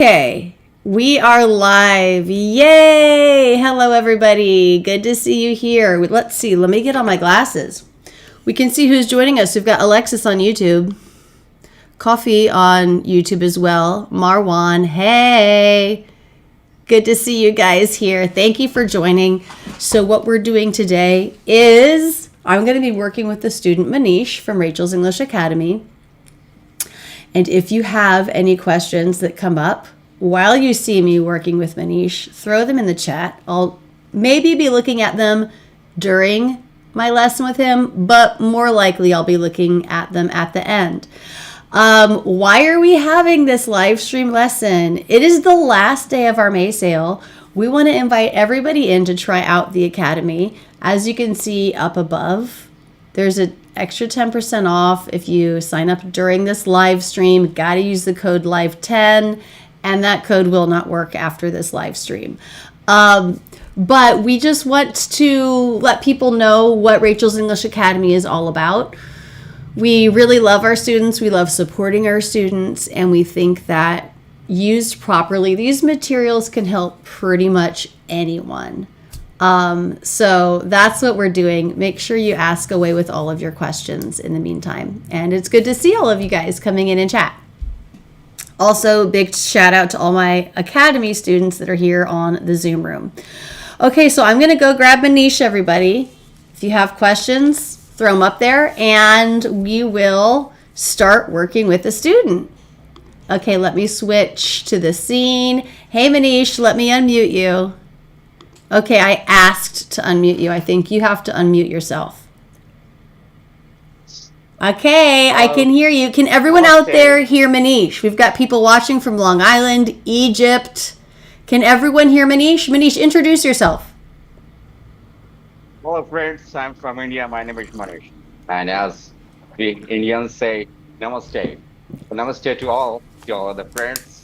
Okay, we are live. Yay! Hello, everybody. Good to see you here. Let's see. Let me get on my glasses. We can see who's joining us. We've got Alexis on YouTube, Coffee on YouTube as well. Marwan, hey. Good to see you guys here. Thank you for joining. So what we're doing today is I'm going to be working with the student Manish from Rachel's English Academy. And if you have any questions that come up while you see me working with Manish, throw them in the chat. I'll maybe be looking at them during my lesson with him, but more likely I'll be looking at them at the end. Why are we having this live stream lesson? It is the last day of our May sale. We want to invite everybody in to try out the Academy. As you can see up above, there's an extra 10% off if you sign up during this live stream. Got to use the code LIVE10, and that code will not work after this live stream. But we just want to let people know what Rachel's English Academy is all about. We really love our students. We love supporting our students, and we think that used properly, these materials can help pretty much anyone. So that's what we're doing. Make sure you ask away with all of your questions in the meantime. And it's good to see all of you guys coming in and chat. Also, big shout out to all my Academy students that are here on the Zoom room. Okay, so I'm going to go grab Manish, everybody. If you have questions, throw them up there and we will start working with the student. Okay, let me switch to the scene. Hey, Manish, let me unmute you. Okay, I asked to unmute you. I think you have to unmute yourself. Okay, I can hear you. Can everyone out there hear Manish? We've got people watching from Long Island, Egypt. Can everyone hear Manish? Manish, introduce yourself. Hello, friends. I'm from India. My name is Manish. And as the Indians say, namaste. So namaste to all the friends.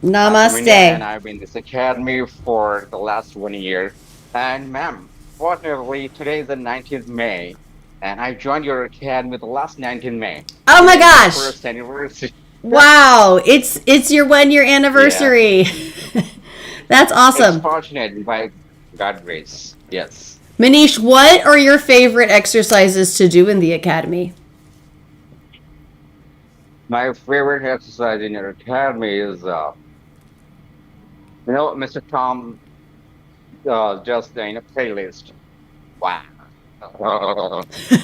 Namaste. And I've been in this academy for the last 1 year. And ma'am, fortunately, today is the 19th May. And I joined your academy the last 19th May. Oh my gosh. First anniversary. Wow. It's your 1 year anniversary. Yeah. That's awesome. It's fortunate by God's grace. Yes. Manish, what are your favorite exercises to do in the academy? My favorite exercise in your academy is Mr. Tom just in a playlist. Wow.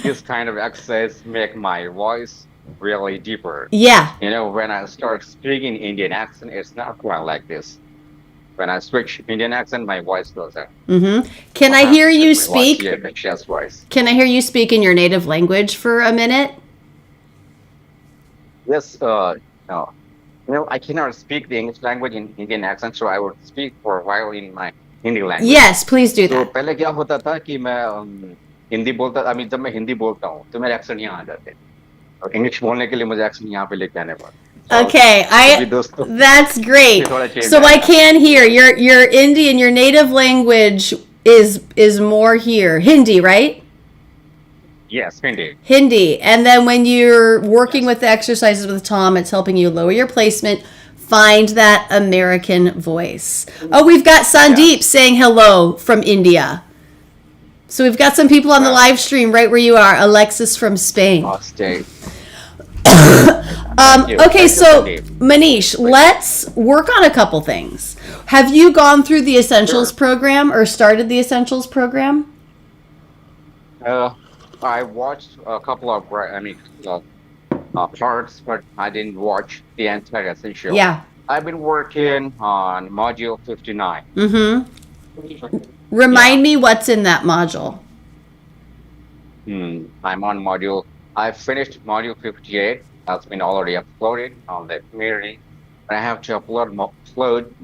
This kind of exercise make my voice really deeper. Yeah. When I start speaking Indian accent, it's not quite like this. When I switch Indian accent, my voice goes up. Mm-hmm. Can I hear you speak? Voice. Can I hear you speak in your native language for a minute? Yes. No. I cannot speak the English language in Indian accent, so I would speak for a while in my Hindi language. Yes, please do that. तो पहले क्या होता था कि मैं हिंदी बोलता था, जब मैं हिंदी बोलता हूँ तो मेरे एक्सेंट यहाँ आ जाते हैं और इंग्लिश बोलने के लिए मुझे एक्सेंट यहाँ पे लेके आने पड़ता. Okay, that's great. So I can hear your Indian, your native language is more here. Hindi, right? Yes, Hindi. Hindi. And then when you're working with the exercises with Tom, it's helping you lower your placement, find that American voice. Oh, we've got Sandeep saying hello from India. So we've got some people on the live stream right where you are. Alexis from Spain. Okay, so Manish, let's work on a couple things. Have you gone through the Essentials program or started the Essentials program? I watched a couple of parts, but I didn't watch the entire Essentials. Yeah. I've been working on module 59. Mm-hmm. Remind me what's in that module. I'm on module. I finished module 58. That's been already uploaded on the community. But I have to upload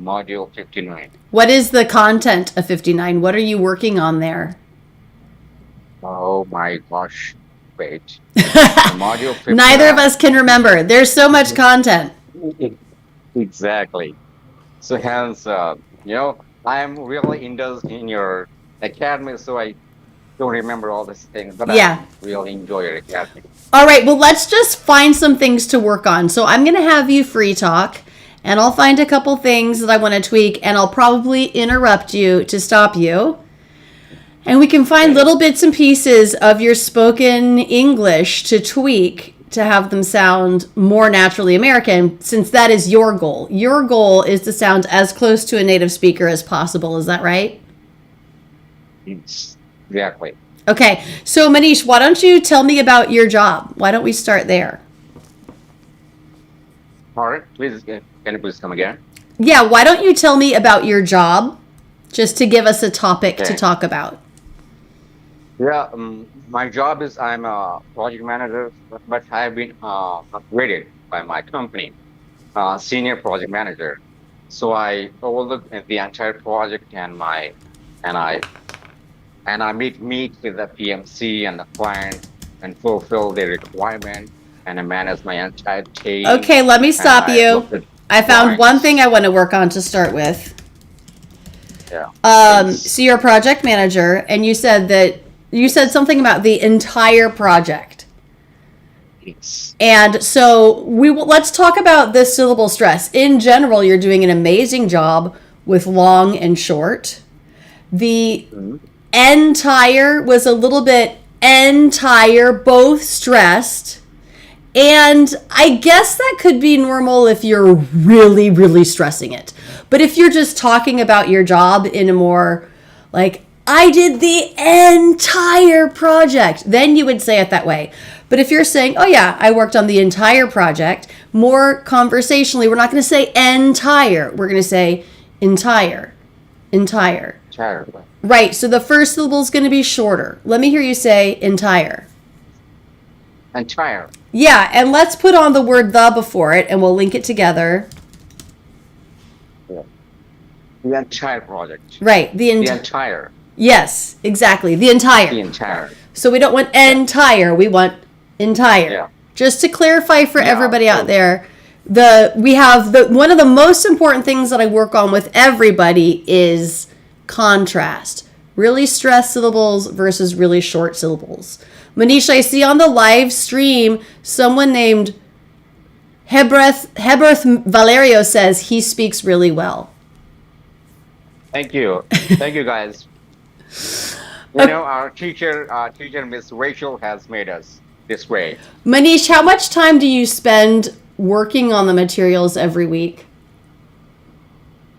module 59. What is the content of 59? What are you working on there? Oh my gosh. Wait. Module 59. Neither of us can remember. There's so much content. Exactly. So hence, I'm really indulged in your academy, so I don't remember all these things, but I really enjoy your academy. All right, well, let's just find some things to work on. So I'm going to have you free talk, and I'll find a couple things that I want to tweak, and I'll probably interrupt you to stop you. And we can find little bits and pieces of your spoken English to tweak to have them sound more naturally American, since that is your goal. Your goal is to sound as close to a native speaker as possible. Is that right? Exactly. Okay. So, Manish, why don't you tell me about your job? Why don't we start there? All right. Please, can you please come again? Yeah. Why don't you tell me about your job, just to give us a topic to talk about? Yeah, my job is I'm a project manager, but I've been upgraded by my company, senior project manager. So I overlook the entire project and I meet with the PMC and the client and fulfill their requirement, and I manage my entire team. Okay, let me stop you. I found one thing I want to work on to start with. Yeah. So you're a project manager, and you said something about the entire project. Yes. And so let's talk about the syllable stress. In general, you're doing an amazing job with long and short. The entire was a little bit entire, both stressed. And I guess that could be normal if you're really, really stressing it. But if you're just talking about your job in a more like, I did the entire project, then you would say it that way. But if you're saying, oh yeah, I worked on the entire project, more conversationally, we're not going to say entire. We're going to say entire. Entire. Right. So the first syllable is going to be shorter. Let me hear you say entire. Entire. Yeah. And let's put on the word the before it, and we'll link it together. Yeah. The entire project. Right. The entire. Yes, exactly. The entire. The entire. So we don't want entire. We want entire. Yeah. Just to clarify for everybody out there, one of the most important things that I work on with everybody is contrast. Really stressed syllables versus really short syllables. Manish, I see on the live stream someone named Heberth Valerio says he speaks really well. Thank you. Thank you, guys. Our teacher, Miss Rachel, has made us this way. Manish, how much time do you spend working on the materials every week?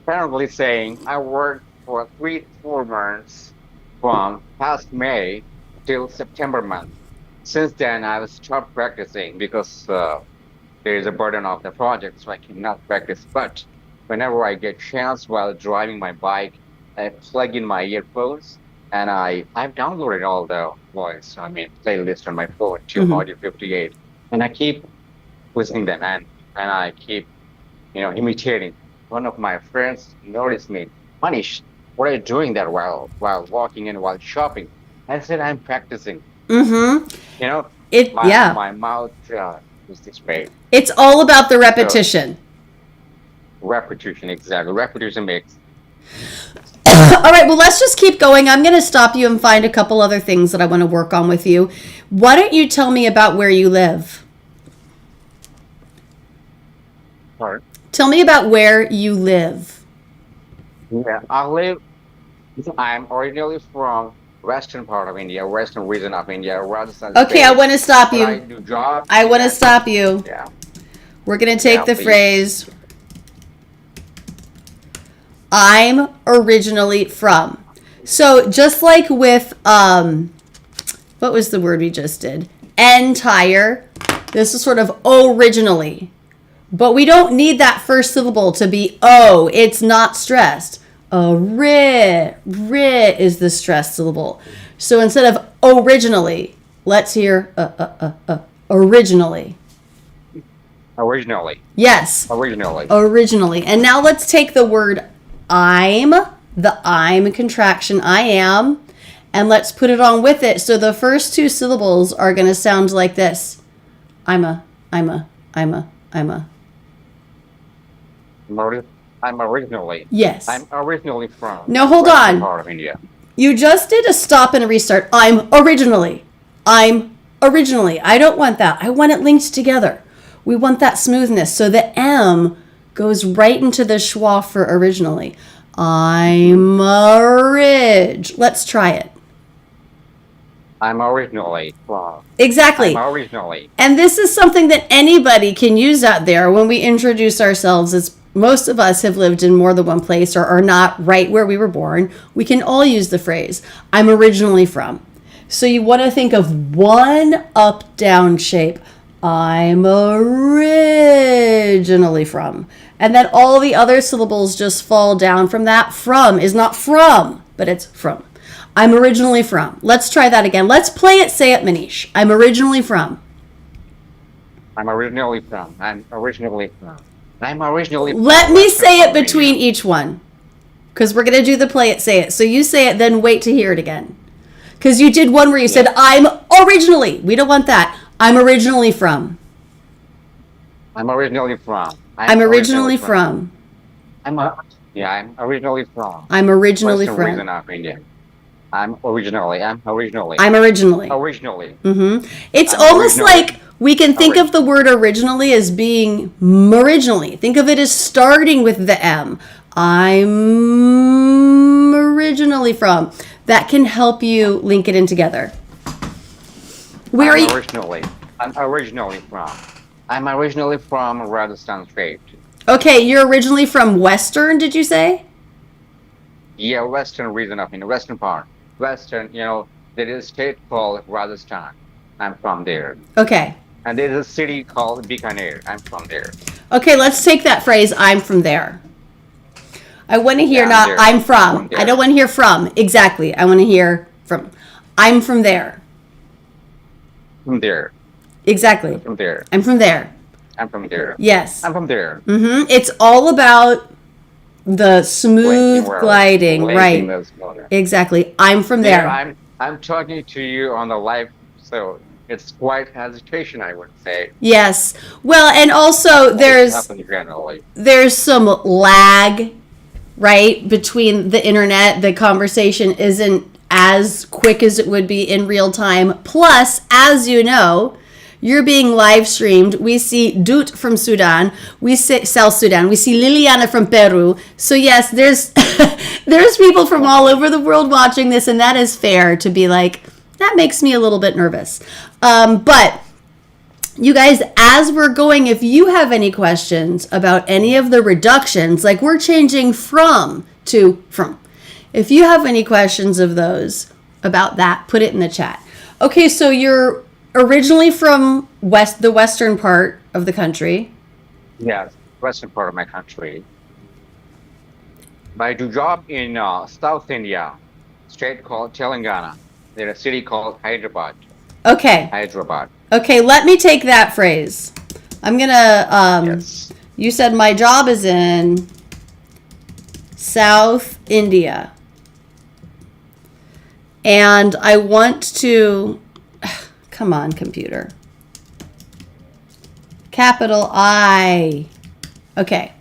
Apparently saying I worked for 3 to 4 months from past May till September month. Since then, I've stopped practicing because there is a burden of the project, so I cannot practice. But whenever I get chance while driving my bike, I plug in my earphones. And I've downloaded all the playlist on my phone to Audio 58, and I keep listening them, and I keep, imitating. One of my friends noticed me, Manish, what are you doing that while walking and while shopping? I said I'm practicing. Mm-hmm. My mouth is this way. It's all about the repetition. Repetition, exactly. Repetition makes. All right, well, let's just keep going. I'm going to stop you and find a couple other things that I want to work on with you. Why don't you tell me about where you live? All right. Tell me about where you live. Yeah, I'm originally from western part of India, western region of India, Rajasthan. Okay, I want to stop you. I do jobs. I want to stop you. Yeah. We're going to take the phrase, I'm originally from. So just like with, what was the word we just did? Entire. This is sort of originally. But we don't need that first syllable to be O. It's not stressed. Ri is the stressed syllable. So instead of originally, let's hear originally. Originally. Yes. Originally. And now let's take the word I'm, the I'm contraction, I am, and let's put it on with it. So the first 2 syllables are going to sound like this. I'm originally. Yes. I'm originally from. No, hold on. Part of India. You just did a stop and a restart. I'm originally. I don't want that. I want it linked together. We want that smoothness. So the M goes right into the schwa for originally. I'm Let's try it. I'm originally from. Exactly. I'm originally. And this is something that anybody can use out there when we introduce ourselves, as most of us have lived in more than one place or are not right where we were born. We can all use the phrase, I'm originally from. So you want to think of one up-down shape. I'm originally from. And then all the other syllables just fall down from that. From is not from, but it's from. I'm originally from. Let's try that again. Let's play it. Say it, Manish. I'm originally from. I'm originally from. I'm originally from. I'm originally from. Let me say it Pennsylvania. between each one. Because we're going to do the play it, say it. So you say it, then wait to hear it again. Because you did one where you said, I'm originally. We don't want that. I'm originally from. I'm originally from. I'm originally from. I'm originally from. I'm originally Western region from. of India. I'm originally. I'm originally. Originally. It's I'm almost originally. like we can think of the word originally as being originally. Think of it as starting with the M. I'm originally from. That can help you link it in together. Where are you? I'm originally from. I'm originally from Rajasthan State. Okay, you're originally from Western, did you say? Yeah, western region of India, western part. Western, there is a state called Rajasthan. I'm from there. Okay. And there's a city called Bikaner. I'm from there. Okay, let's take that phrase, I'm from there. I want to hear I'm from. I don't want to hear from. Exactly. I want to hear from. I'm from there. From there. Exactly. From there. I'm from there. I'm from there. Yes. I'm from there. It's all about the smooth gliding, right? Exactly. I'm from there. Yeah, I'm talking to you on the live, so it's quite hesitation, I would say. Yes. Well, and also there's some lag, right, between the internet. The conversation isn't as quick as it would be in real time. Plus, as you know, you're being live streamed. We see Dut from Sudan. We see South Sudan. We see Liliana from Peru. So yes, there's there's people from all over the world watching this, and that is fair to be like, that makes me a little bit nervous. But you guys, as we're going, if you have any questions about any of the reductions, like we're changing from to from. If you have any questions of those about that, put it in the chat. Okay, so you're originally from the western part of the country. Yes, western part of my country. I do job in South India, state called Telangana. There's a city called Hyderabad. Okay. Hyderabad. Okay, let me take that phrase. I'm gonna. Yes. You said my job is in South India, and I want to. Come on, computer. Capital I. Okay.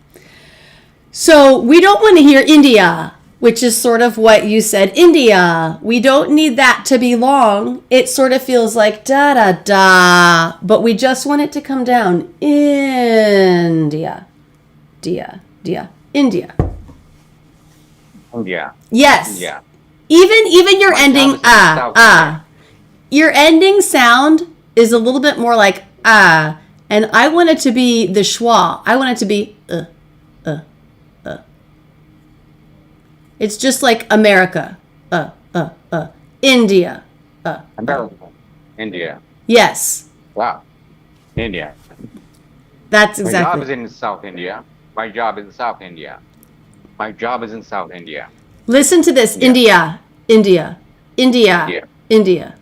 So we don't want to hear India, which is sort of what you said, India. We don't need that to be long. It sort of feels like da da da, but we just want it to come down. India. Dia. India. India. Yes. Yeah. Even your ending your ending sound is a little bit more like and I want it to be the schwa. I want it to be It's just like America. India. America. India. Yes. Wow. India. That's My job is exactly. in South India. My job is in South India. My job is in South India. Listen to this. Yeah. India. India.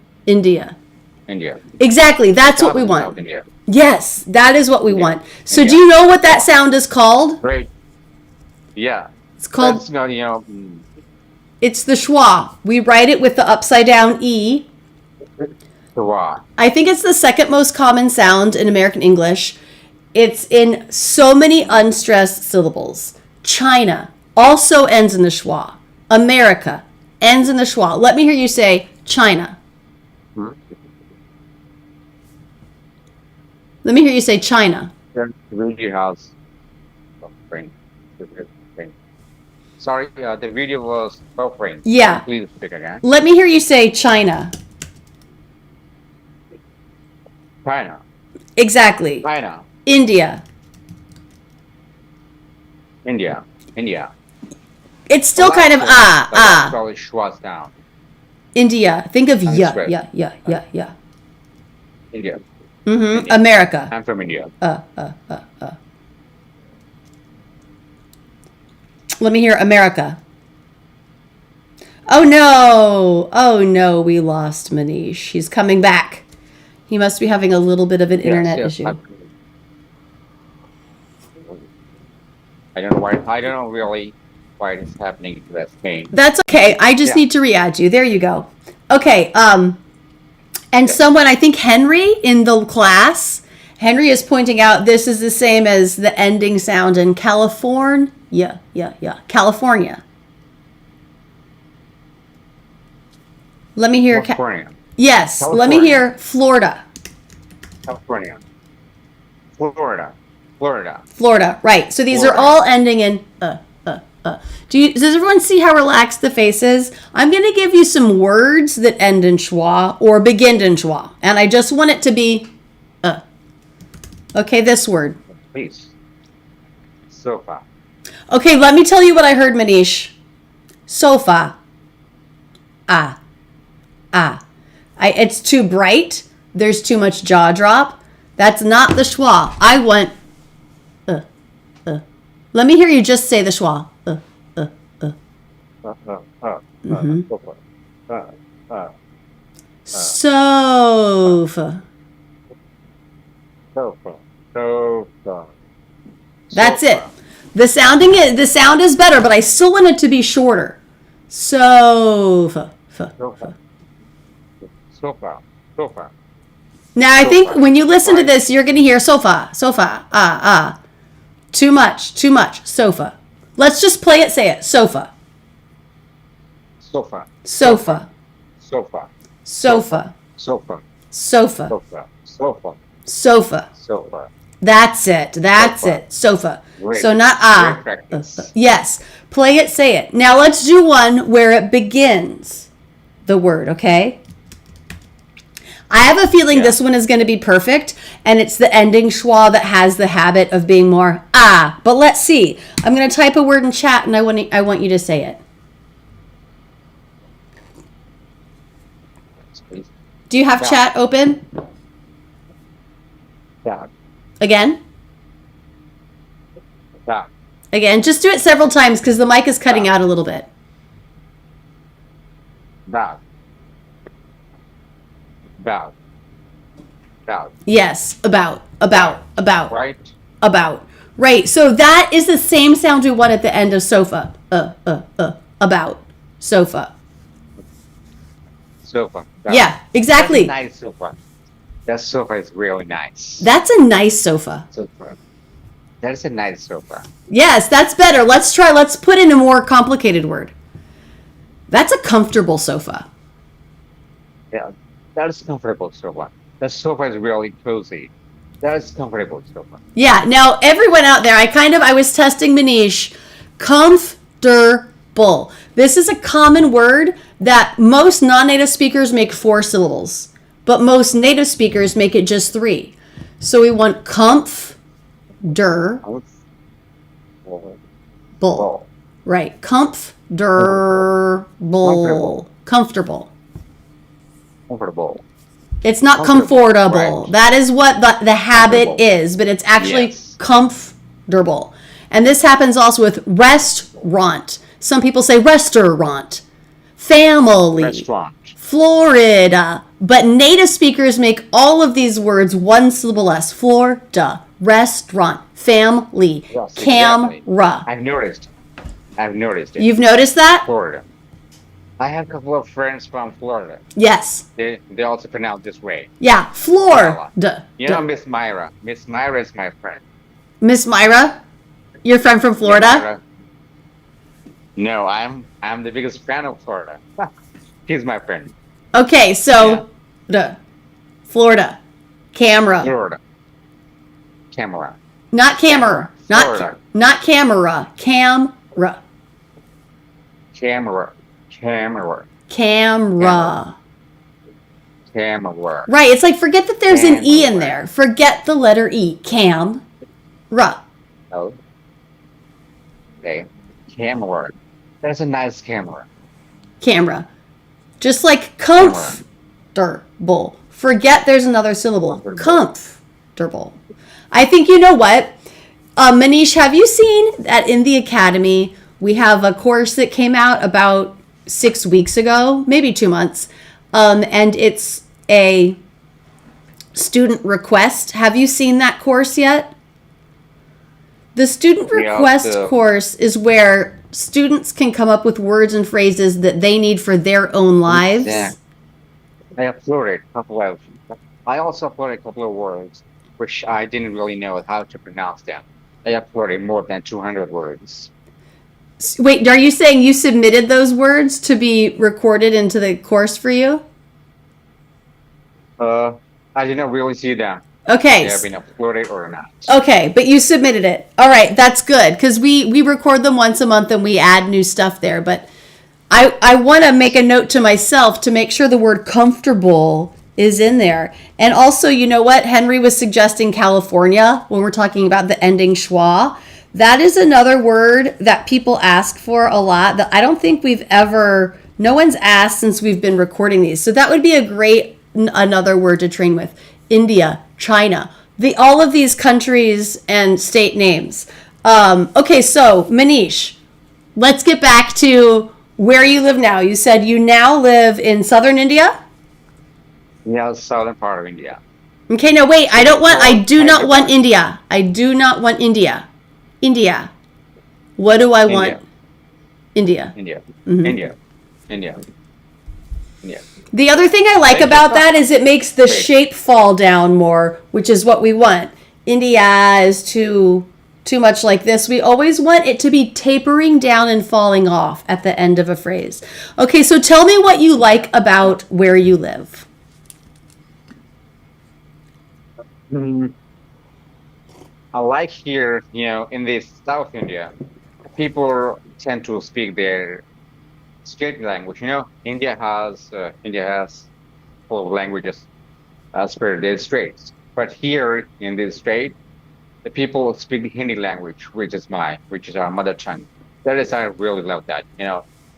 Exactly. That's Job what we is in South want. India. Yes, that is what we want. So India. do you know what that sound is called? Great. Yeah. It's called, That's not, it's the schwa. We write it with the upside down E. schwa. I think it's the second most common sound in American English. It's in so many unstressed syllables. China also ends in the schwa. America ends in the schwa. Let me hear you say China. Let me hear you say China. Radio house. buffering. Sorry, the video was buffering. Yeah. Please speak again. Let me hear you say China. China. Exactly. China. India. India. India. It's still kind of The last ah. is schwa sound. India. Think of I'm yeah. Swiss. India. Mm-hmm. India. America. I'm from India. Let me hear America. Oh no. Oh no, we lost Manish. He's coming back. He must be having a little bit of an internet issue. I don't know why. I don't know really why it is happening to that screen. That's okay. I just need to re-add you. There you go. Okay. And someone, I think Henry in the class, Henry is pointing out this is the same as the ending sound in California. California. Let me hear. California. Yes. California. Let me hear Florida. California. Florida. Florida. Florida. Right. So these Florida. are all ending in Does everyone see how relaxed the face is? I'm going to give you some words that end in schwa or begin in schwa. And I just want it to be Okay, this word. Please. Sofa. Okay, let me tell you what I heard, Manish. Sofa. It's too bright. There's too much jaw drop. That's not the schwa. I want Let me hear you just say the schwa. Sofa. Sofa. That's it. The sound is better, but I still want it to be shorter. Sofa. Sofa. Now I think when you listen to this, you're going to hear sofa. Too much. Sofa. Let's just play it. Say it. Sofa. Sofa. Sofa. Sofa. Sofa. Sofa. Sofa. Sofa. Sofa. Sofa. Sofa. That's it. Sofa. Great. So not Great practice. Yes. Play it, say it. Now let's do one where it begins the word, okay? I have a feeling this one is going to be perfect, and it's the ending schwa that has the habit of being more but let's see. I'm going to type a word in chat, and I want you to say it. Do you have chat open? Yeah. Again? Yeah. Again, just do it several times because the mic is cutting out a little bit. About. Yes, about. Right. About. Right. So that is the same sound we want at the end of sofa. About. Sofa. Sofa. Yeah, exactly. That's a nice sofa. That sofa is really nice. That's a nice sofa. Sofa. That is a nice sofa. Yes, that's better. Let's put in a more complicated word. That's a comfortable sofa. Yeah, that is comfortable sofa. The sofa is really cozy. That is comfortable sofa. Yeah. Now, everyone out there, I was testing Manish. Comfortable. This is a common word that most non-native speakers make 4 syllables, but most native speakers make it just 3. So we want comfortable. Right. Comfortable. Comfortable. It's not comfortable. Right. That is what the habit is, but it's actually comfortable. And this happens also with restaurant. Some people say restaurant. Family. Restaurant. Florida. But native speakers make all of these words 1 syllable less. Florida. Restaurant. Family. Yes, camera. Exactly. I've noticed it. You've noticed that? Florida. I have a couple of friends from Florida. Yes. They also pronounce this way. Yeah. Florida. You know Miss Myra. Miss Myra is my friend. Miss Myra? Your friend from Florida? Yeah, no, I'm the biggest fan of Florida. He's my friend. Okay, so Florida. Camera. Florida. Camera. Not camera. Florida. Not camera. Camera. Camera. Camera. Camera. Camera. Right. It's like, forget that there's an E in Camera. there. Forget the letter E. Camera. Oh. Okay. Camera. That's a nice camera. Camera. Just like comfortable. Forget there's another syllable. Comfortable. I think, you know what? Manish, have you seen that in the academy, we have a course that came out about 6 weeks ago, maybe 2 months, and it's a student request. Have you seen that course yet? The student request course is where students can come up with words and phrases that they need for their own lives. Yeah. I also uploaded a couple of words which I didn't really know how to pronounce them. I uploaded more than 200 words. Wait, are you saying you submitted those words to be recorded into the course for you? I didn't really see them. Okay. They have been uploaded or not. Okay, but you submitted it. All right, that's good, because we record them once a month and we add new stuff there. But I want to make a note to myself to make sure the word comfortable is in there. And also, you know what? Henry was suggesting California when we're talking about the ending schwa. That is another word that people ask for a lot that I don't think no one's asked since we've been recording these. So that would be a great another word to train with. India, China, all of these countries and state names. Okay, so Manish, let's get back to where you live now. You said you now live in southern India? Yeah, the southern part of India. Okay, no, wait. I do not want India. I do not want India. India. What do I want? India. India. Mm-hmm. India. India. India. The other thing I like about that is it makes the shape fall down more, which is what we want. India is too much like this. We always want it to be tapering down and falling off at the end of a phrase. Okay, so tell me what you like about where you live. I like here, in the South India, people tend to speak their state language. India has full of languages as per their states. But here in this state, the people speak the Hindi language, which is our mother tongue. That is, I really love that.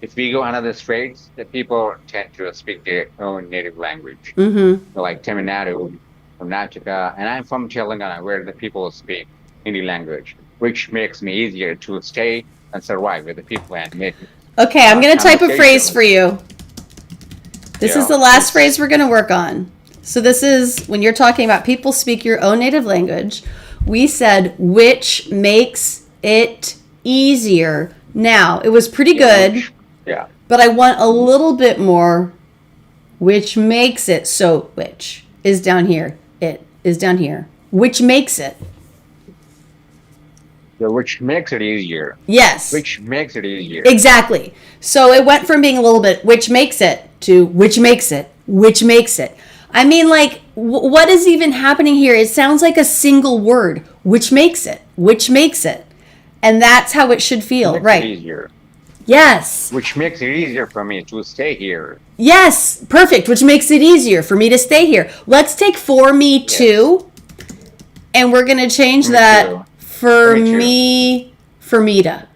If we go another states, the people tend to speak their own native language. Mm-hmm. Like Tamil Nadu, Karnataka, and I'm from Telangana, where the people speak Hindi language, which makes me easier to stay and survive with the people and make. Okay, I'm going to type a phrase for you. This is the last phrase we're going to work on. So this is when you're talking about people speak your own native language. We said, which makes it easier. Now, it was pretty good, but I want a little bit more, which makes it. So, which is down here. It is down here. Which makes it. Yeah, which makes it easier. Yes. Which makes it easier. Exactly. So it went from being a little bit, which makes it, to which makes it, which makes it. I mean, like, what is even happening here? It sounds like a single word, which makes it, which makes it. And that's how it should feel, Makes right? It easier. Yes. Which makes it easier for me to stay here. Yes, perfect, which makes it easier for me to stay here. Let's take for me too, and we're going to change that for me, for me to.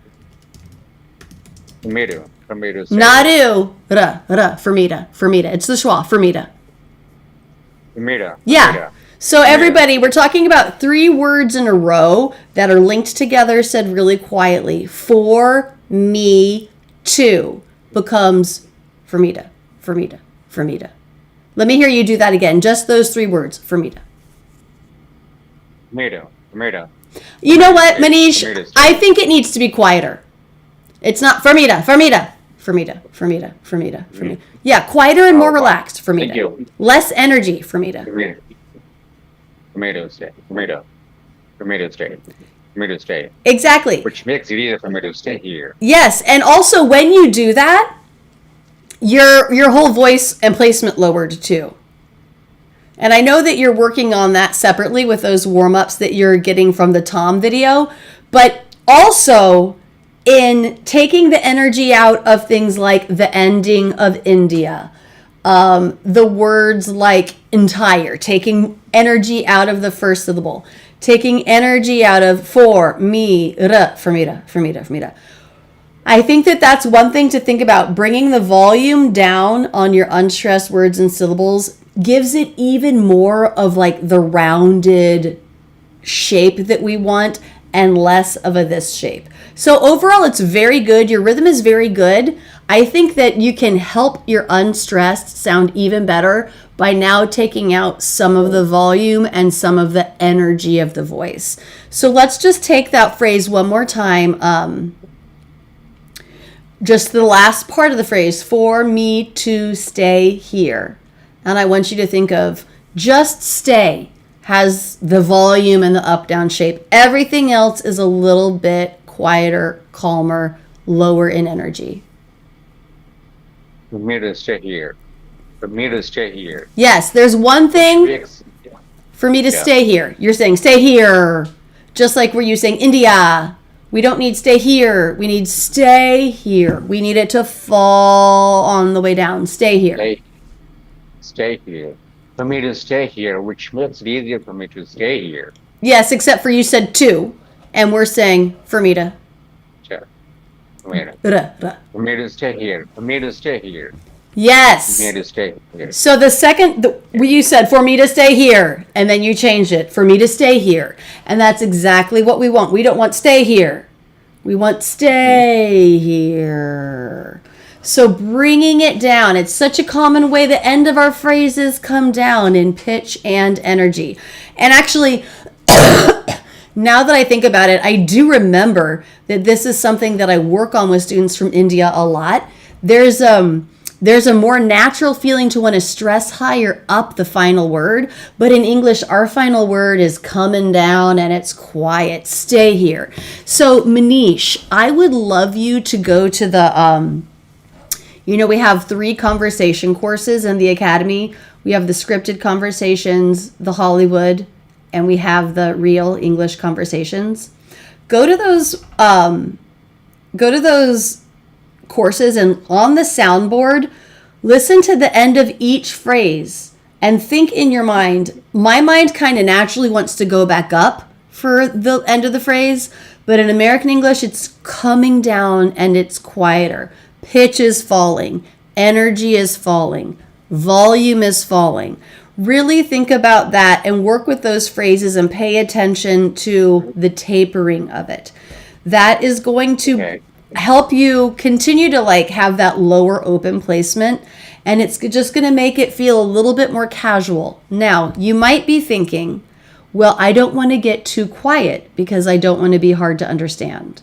For me to. For me to. Nadu, for me to. It's the schwa, for me to. For me to. Yeah. So everybody, we're talking about 3 words in a row that are linked together, said really quietly. For me to becomes for me to, for me to, for me to. Let me hear you do that again. Just those 3 words, for me to. For me to. For me to. You know what, Manish? I think it needs to be quieter. It's not for me to, for me to, for me to, for me to, for me to, for me. Yeah, quieter and more relaxed for me to. Thank you. Less energy for me to. For me to stay. For me to. For me to stay. For me to stay. Exactly. Which makes it easier for me to stay here. Yes, and also when you do that, your whole voice and placement lowered too. And I know that you're working on that separately with those warm-ups that you're getting from the Tom video, but also in taking the energy out of things like the ending of India, the words like entire, taking energy out of the first syllable, taking energy out of for, me, for me to. I think that that's one thing to think about. Bringing the volume down on your unstressed words and syllables gives it even more of like the rounded shape that we want and less of a this shape. So overall, it's very good. Your rhythm is very good. I think that you can help your unstressed sound even better by now taking out some of the volume and some of the energy of the voice. So let's just take that phrase one more time. Just the last part of the phrase, for me to stay here. And I want you to think of just stay has the volume and the up-down shape. Everything else is a little bit quieter, calmer, lower in energy. For me to stay here. For me to stay here. Yes, there's one thing for me to stay here. You're saying stay here. Just like where you're saying India. We don't need stay here. We need stay here. We need it to fall on the way down. Stay here. Stay here. For me to stay here, which makes it easier for me to stay here. Yes, except for you said to, and we're saying for me to. Sure. For me to stay here. For me to stay here. Yes. For me to stay here. So the second you said for me to stay here, and then you changed it for me to stay here, and that's exactly what we want. We don't want stay here. We want stay here. So bringing it down, it's such a common way the end of our phrases come down in pitch and energy. And actually, now that I think about it, I do remember that this is something that I work on with students from India a lot. There's a more natural feeling to want to stress higher up the final word. But in English, our final word is coming down and it's quiet. Stay here. So Manish, I would love you to go to the, we have 3 conversation courses in the Academy. We have the scripted conversations, the Hollywood, and we have the real English conversations. Go to those courses, and on the soundboard, listen to the end of each phrase and think in your mind. My mind kind of naturally wants to go back up for the end of the phrase, but in American English, it's coming down and it's quieter. Pitch is falling, energy is falling, volume is falling. Really think about that and work with those phrases and pay attention to the tapering of it. That is going to help you continue to have that lower open placement, and it's just going to make it feel a little bit more casual. Now, you might be thinking, well, I don't want to get too quiet because I don't want to be hard to understand.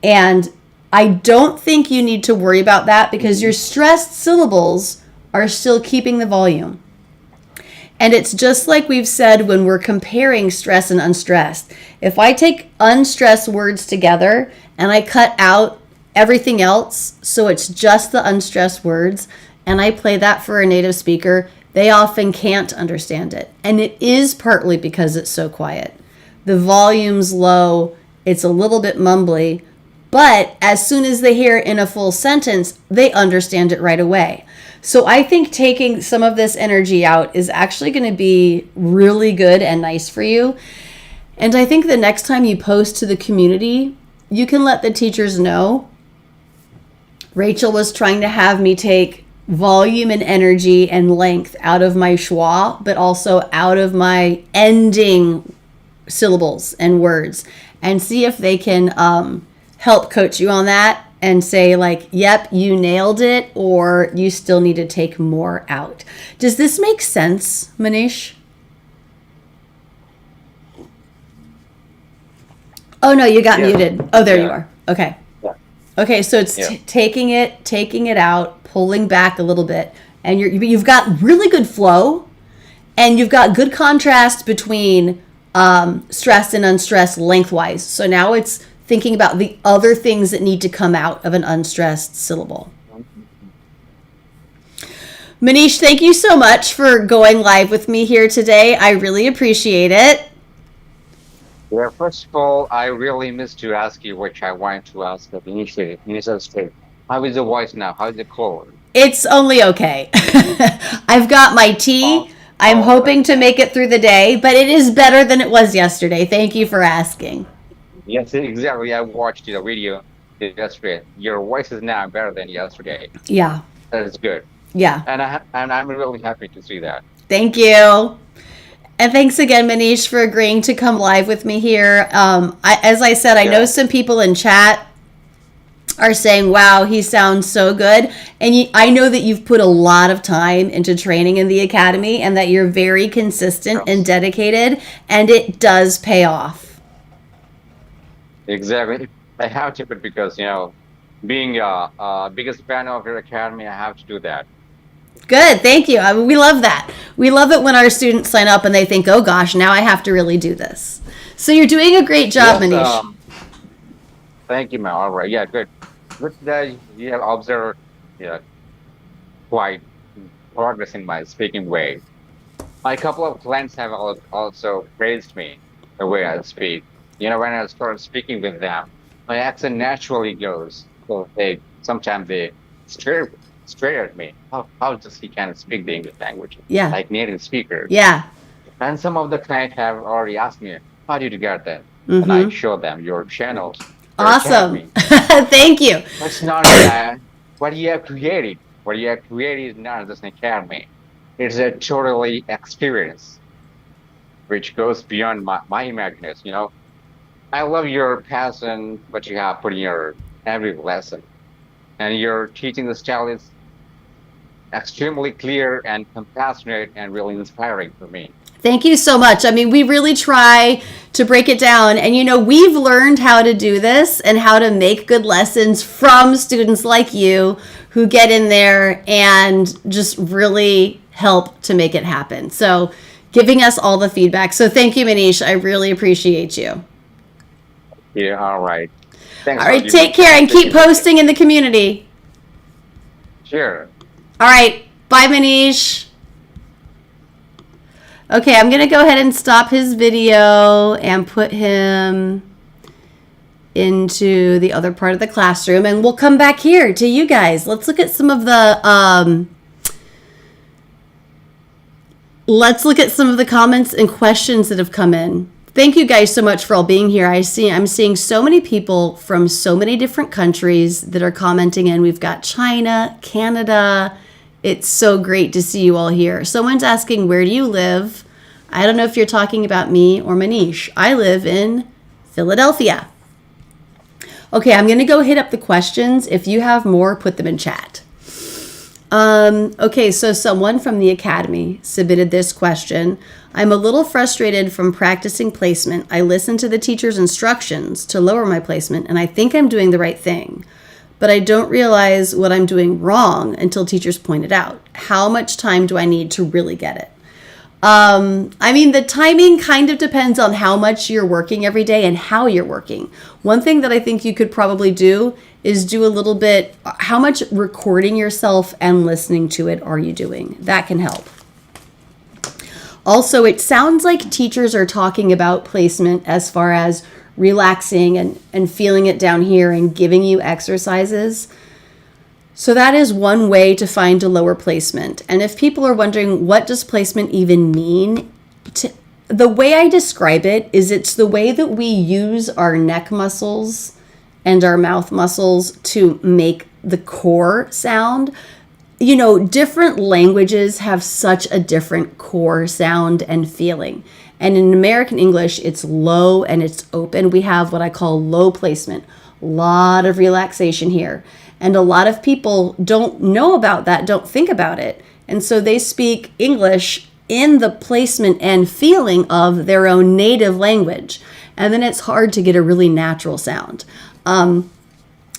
And I don't think you need to worry about that because your stressed syllables are still keeping the volume. And it's just like we've said when we're comparing stress and unstressed. If I take unstressed words together and I cut out everything else, so it's just the unstressed words, and I play that for a native speaker, they often can't understand it. And it is partly because it's so quiet. The volume's low, it's a little bit mumbly, but as soon as they hear it in a full sentence, they understand it right away. So I think taking some of this energy out is actually going to be really good and nice for you. And I think the next time you post to the community, you can let the teachers know, Rachel was trying to have me take volume and energy and length out of my schwa, but also out of my ending syllables and words, and see if they can help coach you on that and say yep, you nailed it, or you still need to take more out. Does this make sense, Manish? Oh no, you got muted. Oh, there you are. Okay. Yeah. Okay, so it's taking it out, pulling back a little bit, and you've got really good flow, and you've got good contrast between stressed and unstressed lengthwise. So now it's thinking about the other things that need to come out of an unstressed syllable. Manish, thank you so much for going live with me here today. I really appreciate it. Yeah, first of all, I really missed to ask you, which I wanted to ask at the initial stage. How is the voice now? How is the cold? It's only okay. I've got my tea. Oh, I'm oh, hoping to make it through the day, but it is better than it was yesterday. Thank you for asking. yes, exactly. I watched the video yesterday. Your voice is now better than yesterday. Yeah. That is good, Yeah. and I'm really happy to see that. Thank you. And thanks again, Manish, for agreeing to come live with me here. As I said, I know Yeah, some people in chat are saying, wow, he sounds so good. And I know that you've put a lot of time into training in the academy and that you're very consistent and yes, dedicated, and it does pay off. exactly. I have to, but because being a biggest fan of your academy, I have to do that. Good. Thank you. We love that. We love it when our students sign up and they think, oh gosh, now I have to really do this. So you're doing a great job, Yes, Manish. thank you, Mel. All right, yeah, good. Good that you have observed, yeah, quite progress in my speaking way. A couple of clients have also praised me the way I speak. When I start speaking with them, my accent naturally goes. So they sometimes they stare stare at me. How does he kind of speak the English language Yeah. like native speaker? Yeah. And some of the clients have already asked me, how did you get that? And I Mm-hmm. show them your channels, your Awesome. academy. Thank you. It's not that what you have created. What you have created is not just an academy. It's a totally experience which goes beyond my imagination. I love your passion, what you have put in your every lesson. And your teaching style is extremely clear and compassionate and really inspiring for me. Thank you so much. I mean, we really try to break it down. And, we've learned how to do this and how to make good lessons from students like you who get in there and just really help to make it happen. So, giving us all the feedback. So, thank you, Manish. I really appreciate you. Yeah, all right. Thanks All for right, giving me take a care chance and keep speaking with you. posting in the community. Sure. All right, bye, Manish. Okay, I'm going to go ahead and stop his video and put him into the other part of the classroom, and we'll come back here to you guys. Let's look at some of the comments and questions that have come in. Thank you guys so much for all being here. I'm seeing so many people from so many different countries that are commenting in. We've got China, Canada. It's so great to see you all here. Someone's asking, where do you live? I don't know if you're talking about me or Manish. I live in Philadelphia. Okay, I'm going to go hit up the questions. If you have more, put them in chat. Okay, so someone from the academy submitted this question. I'm a little frustrated from practicing placement. I listen to the teacher's instructions to lower my placement, and I think I'm doing the right thing. But I don't realize what I'm doing wrong until teachers point it out. How much time do I need to really get it? I mean, the timing kind of depends on how much you're working every day and how you're working. One thing that I think you could probably do is do a little bit, how much recording yourself and listening to it are you doing? That can help. Also, it sounds like teachers are talking about placement as far as relaxing and feeling it down here and giving you exercises. So that is one way to find a lower placement. And if people are wondering, what does placement even mean? The way I describe it is it's the way that we use our neck muscles and our mouth muscles to make the core sound. Different languages have such a different core sound and feeling. And in American English, it's low and it's open. We have what I call low placement. A lot of relaxation here. And a lot of people don't know about that, don't think about it. And so they speak English in the placement and feeling of their own native language. And then it's hard to get a really natural sound.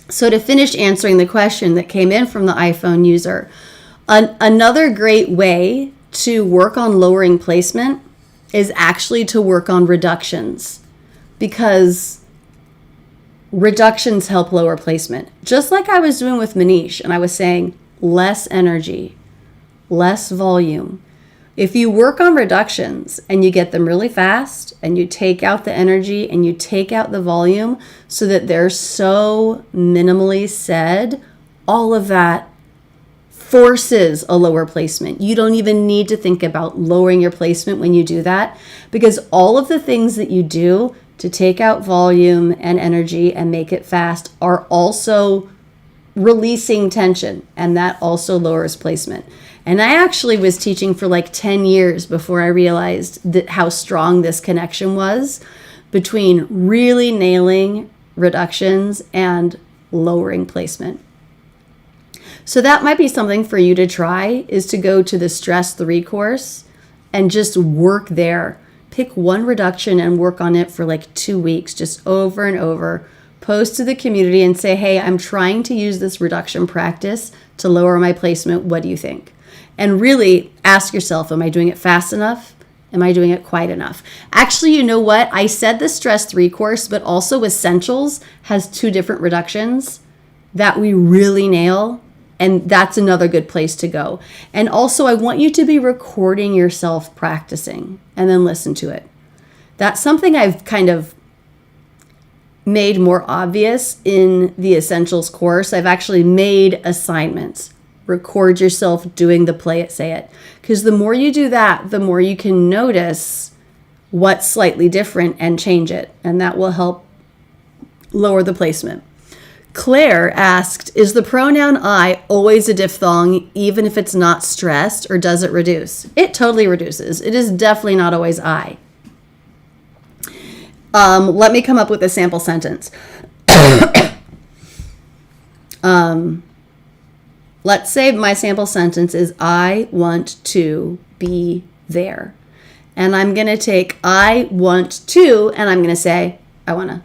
So to finish answering the question that came in from the iPhone user, another great way to work on lowering placement is actually to work on reductions, because reductions help lower placement. Just like I was doing with Manish, and I was saying less energy, less volume. If you work on reductions and you get them really fast and you take out the energy and you take out the volume so that they're so minimally said, all of that forces a lower placement. You don't even need to think about lowering your placement when you do that, because all of the things that you do to take out volume and energy and make it fast are also releasing tension, and that also lowers placement. And I actually was teaching for like 10 years before I realized that how strong this connection was between really nailing reductions and lowering placement. So that might be something for you to try, is to go to the Stress 3 course and just work there. Pick one reduction and work on it for like 2 weeks, just over and over. Post to the community and say, hey, I'm trying to use this reduction practice to lower my placement. What do you think? And really ask yourself, am I doing it fast enough? Am I doing it quiet enough? Actually, you know what? I said the Stress 3 course, but also Essentials has 2 different reductions that we really nail. And that's another good place to go. And also, I want you to be recording yourself practicing and then listen to it. That's something I've kind of made more obvious in the Essentials course. I've actually made assignments. Record yourself doing the play it, say it. Because the more you do that, the more you can notice what's slightly different and change it. And that will help lower the placement. Claire asked, is the pronoun I always a diphthong even if it's not stressed, or does it reduce? It totally reduces. It is definitely not always I. Let me come up with a sample sentence. Let's say my sample sentence is I want to be there. And I'm going to take I want to, and I'm going to say I want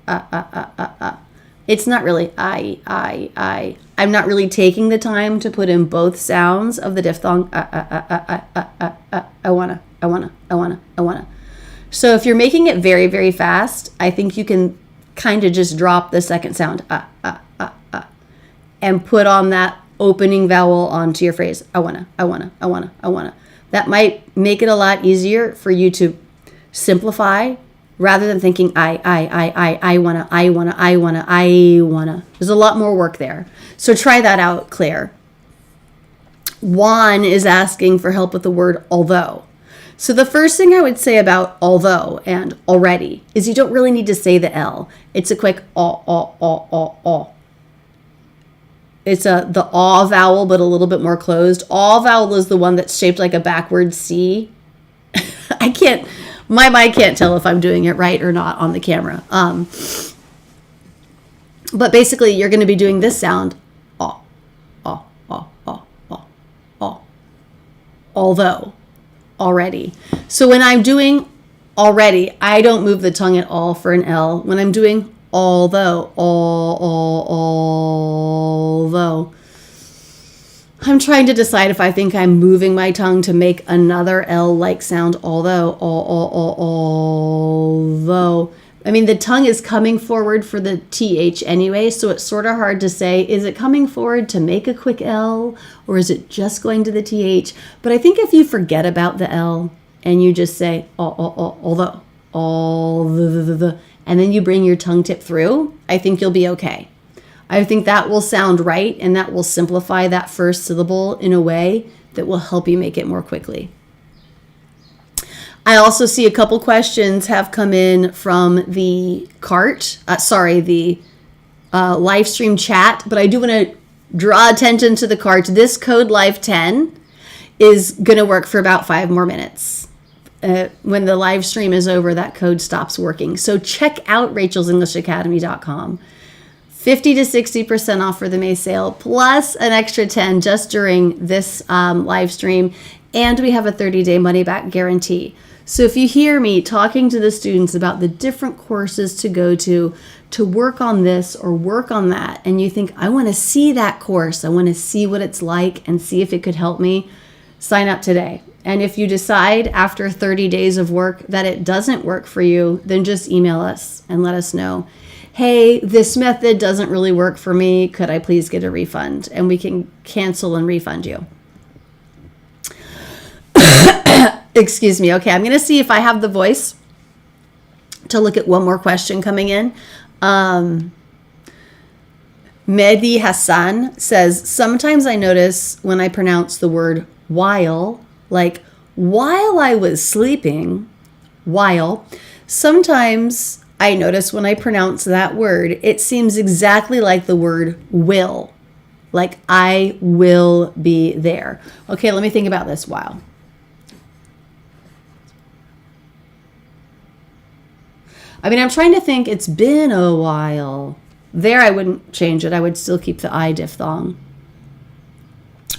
to. It's not really I. I'm not really taking the time to put in both sounds of the diphthong. I wanna. So if you're making it very, very fast, I think you can kind of just drop the second sound and put on that opening vowel onto your phrase. I wanna. That might make it a lot easier for you to simplify, rather than thinking I wanna. There's a lot more work there. So try that out, Claire. Juan is asking for help with the word although. So the first thing I would say about although and already is you don't really need to say the L. It's a quick aw. It's the aw vowel, but a little bit more closed. Aw vowel is the one that's shaped like a backward C. My mind can't tell if I'm doing it right or not on the camera. But basically, you're going to be doing this sound, aw. Although, already. So when I'm doing already, I don't move the tongue at all for an L. When I'm doing although, I'm trying to decide if I think I'm moving my tongue to make another L-like sound, although. I mean, the tongue is coming forward for the TH anyway, so it's sort of hard to say, is it coming forward to make a quick L, or is it just going to the TH? But I think if you forget about the L and you just say, although, and then you bring your tongue tip through, I think you'll be okay. I think that will sound right, and that will simplify that first syllable in a way that will help you make it more quickly. I also see a couple questions have come in from the live stream chat, but I do want to draw attention to the cart. This code live 10 is going to work for about 5 more minutes. When the live stream is over, that code stops working. So check out rachelsenglishacademy.com. 50 to 60% off for the May sale, plus an extra 10 just during this live stream. And we have a 30-day money-back guarantee. So if you hear me talking to the students about the different courses to go to work on this or work on that, and you think, I want to see that course, I want to see what it's like and see if it could help me, sign up today. And if you decide after 30 days of work that it doesn't work for you, then just email us and let us know. Hey, this method doesn't really work for me. Could I please get a refund? And we can cancel and refund you. Excuse me. Okay, I'm going to see if I have the voice to look at one more question coming in. Mehdi Hassan says, sometimes I notice when I pronounce the word while, like while I was sleeping, while, sometimes I notice when I pronounce that word, it seems exactly like the word will, like I will be there. Okay, let me think about this while. I mean, I'm trying to think, it's been a while. There, I wouldn't change it. I would still keep the I diphthong.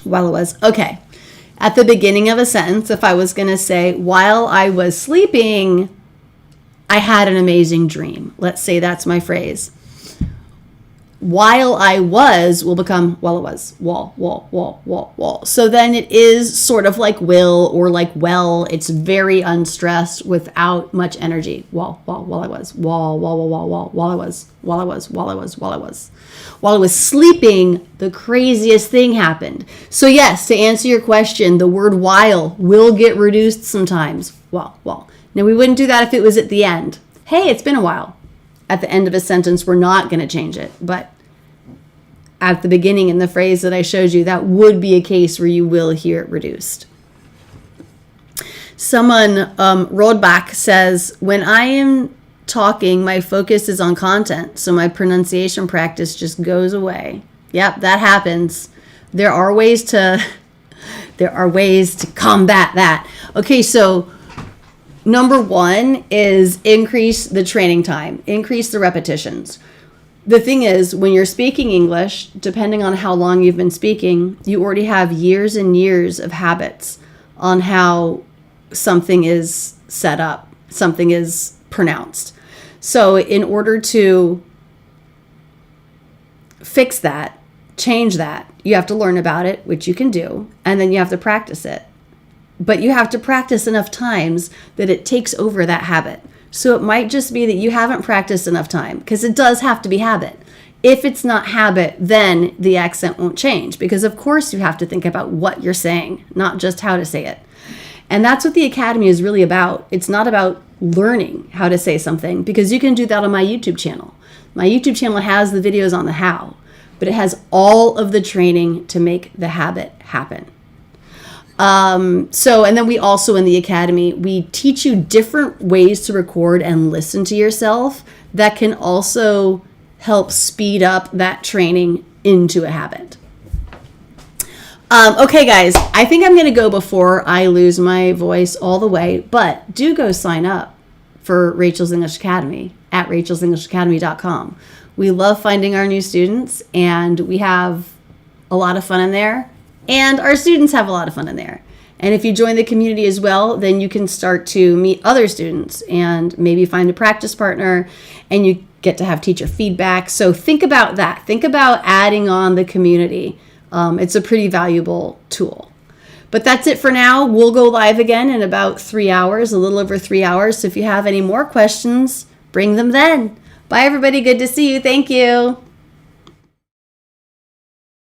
While it was. Okay. At the beginning of a sentence, if I was going to say, while I was sleeping, I had an amazing dream. Let's say that's my phrase. While I was will become while it was. Wall. So then it is sort of like will or like well. It's very unstressed without much energy. While I was. While I was sleeping, the craziest thing happened. So yes, to answer your question, the word while will get reduced sometimes. While. Now we wouldn't do that if it was at the end. Hey, it's been a while. At the end of a sentence, we're not going to change it. But at the beginning in the phrase that I showed you, that would be a case where you will hear it reduced. Someone, Rodbach, says, when I am talking, my focus is on content, so my pronunciation practice just goes away. Yep, that happens. There are ways to combat that. Okay, so number one is increase the training time, increase the repetitions. The thing is, when you're speaking English, depending on how long you've been speaking, you already have years and years of habits on how something is set up, something is pronounced. So in order to fix that, change that, you have to learn about it, which you can do, and then you have to practice it. But you have to practice enough times that it takes over that habit. So it might just be that you haven't practiced enough time, because it does have to be habit. If it's not habit, then the accent won't change, because of course you have to think about what you're saying, not just how to say it. And that's what the Academy is really about. It's not about learning how to say something, because you can do that on my YouTube channel. My YouTube channel has the videos on the how, but it has all of the training to make the habit happen. And then we also in the Academy, we teach you different ways to record and listen to yourself that can also help speed up that training into a habit. Okay, guys, I think I'm going to go before I lose my voice all the way, but do go sign up for Rachel's English Academy at rachelsenglishacademy.com. We love finding our new students, and we have a lot of fun in there. And our students have a lot of fun in there. And if you join the community as well, then you can start to meet other students and maybe find a practice partner, and you get to have teacher feedback. So think about that. Think about adding on the community. It's a pretty valuable tool. But that's it for now. We'll go live again in about 3 hours, a little over 3 hours. So if you have any more questions, bring them then. Bye, everybody. Good to see you. Thank you.